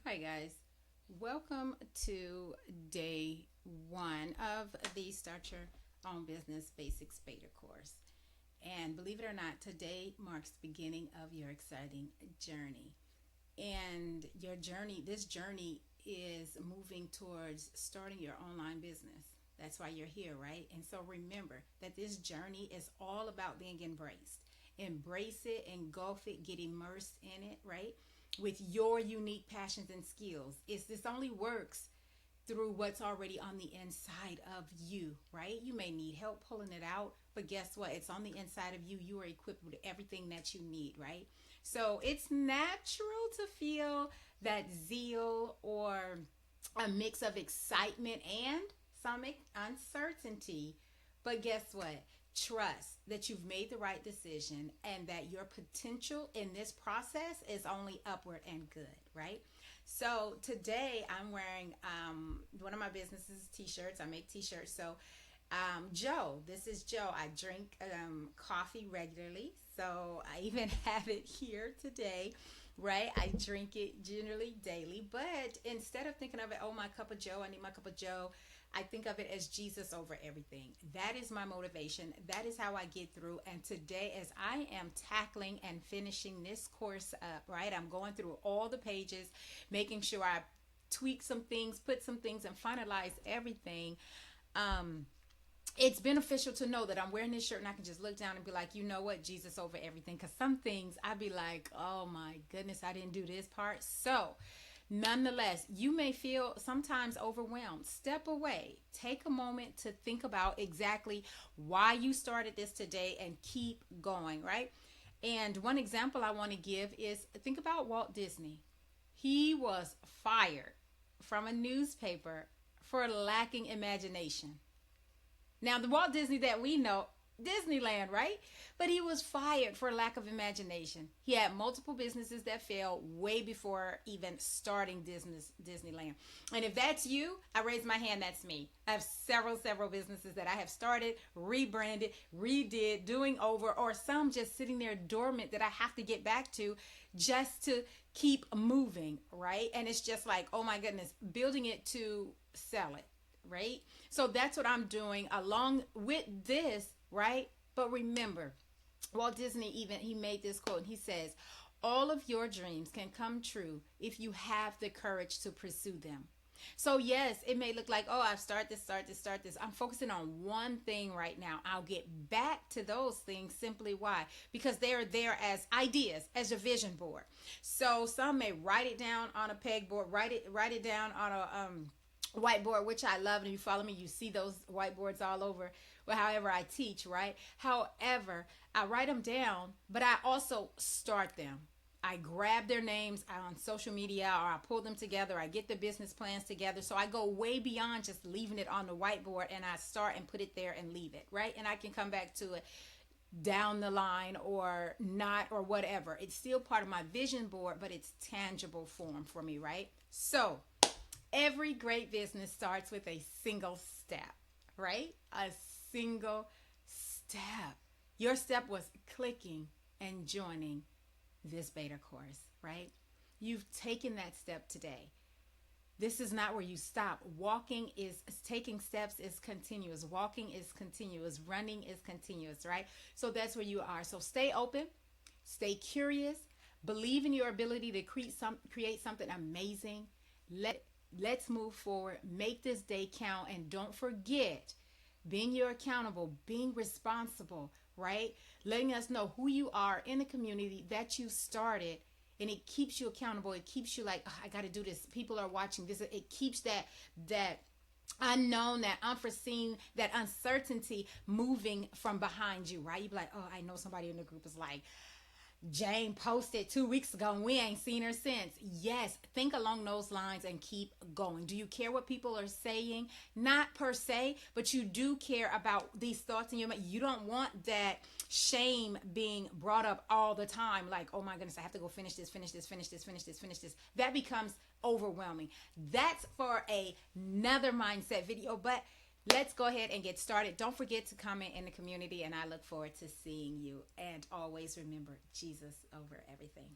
Hi, guys. Welcome to day one of the Start Your Own Business Basics Beta course. And believe it or not, today marks the beginning of your exciting journey. And this journey is moving towards starting your online business. That's why you're here, right? And so remember that this journey is all about being embraced. Embrace it, engulf it, get immersed in it, right? With your unique passions and skills. This only works through what's already on the inside of you, right? You may need help pulling it out, but guess what? It's on the inside of you. You are equipped with everything that you need, right? So it's natural to feel that zeal or a mix of excitement and some uncertainty. But guess what? Trust that you've made the right decision and that your potential in this process is only upward and good, right? So today I'm wearing one of my businesses t-shirts. I make t-shirts. So Joe, this is Joe. I drink coffee regularly. So I even have it here today, right? I drink it generally daily. But instead of thinking of it, oh, my cup of Joe, I need my cup of Joe, I think of it as Jesus over everything. That is my motivation. That is how I get through. And today, as I am tackling and finishing this course up, right, I'm going through all the pages, making sure I tweak some things, put some things, and finalize everything. Um, it's beneficial to know that I'm wearing this shirt and I can just look down and be like, you know what, Jesus over everything. Because some things I'd be like, oh my goodness, I didn't do this part. So, nonetheless, you may feel sometimes overwhelmed. Step away. Take a moment to think about exactly why you started this today and keep going, right? And one example I want to give is think about Walt Disney. He was fired from a newspaper for lacking imagination. Now, the Walt Disney that we know, Disneyland, right? But he was fired for lack of imagination. He had multiple businesses that failed way before even starting Disneyland. And if that's you, I raise my hand, that's me. I have several businesses that I have started, rebranded, redid, doing over, or some just sitting there dormant that I have to get back to just to keep moving, right? And it's just like, oh my goodness, building it to sell it, right? So that's what I'm doing along with this, right? But remember, Walt Disney even he made this quote and he says, all of your dreams can come true if you have the courage to pursue them. So yes, it may look like, oh, I've start this. I'm focusing on one thing right now. I'll get back to those things simply why? Because they're there as ideas, as a vision board. So some may write it down on a pegboard, write it down on a whiteboard, which I love. And you follow me, you see those whiteboards all over. Well, however I teach, right? However, I write them down, but I also start them. I grab their names on social media or I pull them together. I get the business plans together. So I go way beyond just leaving it on the whiteboard and I start and put it there and leave it, right? And I can come back to it down the line or not or whatever. It's still part of my vision board, but it's tangible form for me, right? So every great business starts with a single step, right? A single step. Your step was clicking and joining this beta course, right? You've taken that step today. This is not where you stop. Walking is taking steps is continuous. Walking is continuous. Running is continuous, right? So that's where you are. So stay open, stay curious, believe in your ability to create something amazing. Let's move forward. Make this day count and don't forget being your accountable, being responsible, right? Letting us know who you are in the community that you started, and it keeps you accountable. It keeps you like, oh, I got to do this. People are watching this. It keeps that unknown, that unforeseen, that uncertainty moving from behind you, right? You be like, oh, I know somebody in the group is like, Jane posted 2 weeks ago and we ain't seen her since. Yes, think along those lines and keep going. Do you care what people are saying? Not per se, but you do care about these thoughts in your mind. You don't want that shame being brought up all the time. Like, oh my goodness, I have to go finish this. That becomes overwhelming. That's for another mindset video, but let's go ahead and get started. Don't forget to comment in the community, and I look forward to seeing you. And always remember Jesus over everything.